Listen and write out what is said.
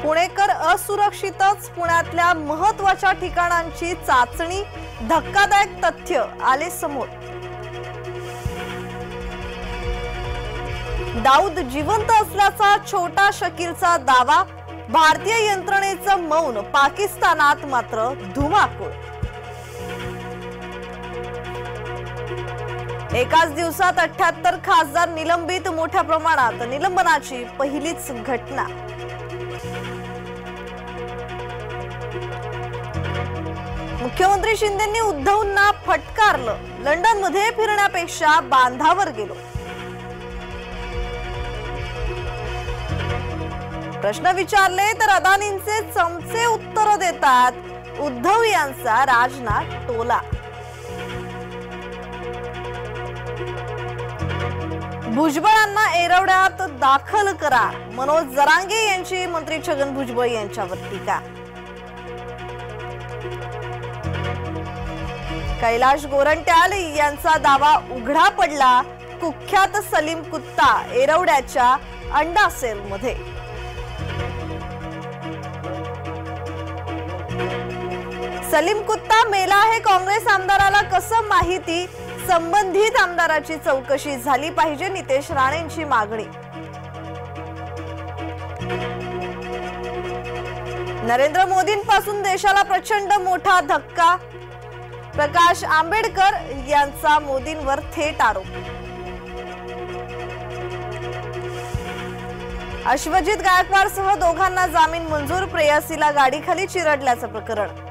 पुणेकर असुरक्षितच, पुण्यातल्या महत्त्वाच्या ठिकाणांची चाचणी, धक्कादायक तथ्य आले समोर। दाऊद जिवंत असल्याचा छोटा शकीलचा दावा, भारतीय यंत्रणेचं मौन, पाकिस्तानात मात्र धुमाकूळ। एकाच दिवसात 78 खासदार निलंबित, मोठ्या प्रमाणात निलंबनाची पहिलीच घटना। मुख्यमंत्री शिंदेंनी उद्धवना फटकारलं, लंडनमध्ये फिरण्यापेक्षा बांधावर गेलो। प्रश्न विचारले तर अदानींचे चमचे उत्तर देतात, उद्धव यांचा राजनाथ टोला। भुजबळांना एरवड्यात दाखल करा, मनोज जरांगे यांची मंत्री छगन भुजबळ यांच्यावर टीका। कैलाश गोरंट्याल यांचा दावा उघडा पडला, कुख्यात सलीम कुत्ता एरवड्याच्या अंडा सेलमध्ये। सलीम कुत्ता मेला हे काँग्रेस आमदाराला कसं माहिती, संबंधित आमदाराची चौकशी झाली पाहिजे, नितेश राणेंची मागणी। नरेंद्र मोदींपासून देशाला प्रचंड मोठा धक्का, प्रकाश आंबेडकर यांचा मोदींवर थेट आरोप। अश्वजित गायकवाडसह दोघांना जामीन मंजूर, प्रेयसीला गाडीखाली चिरडल्याचं प्रकरण।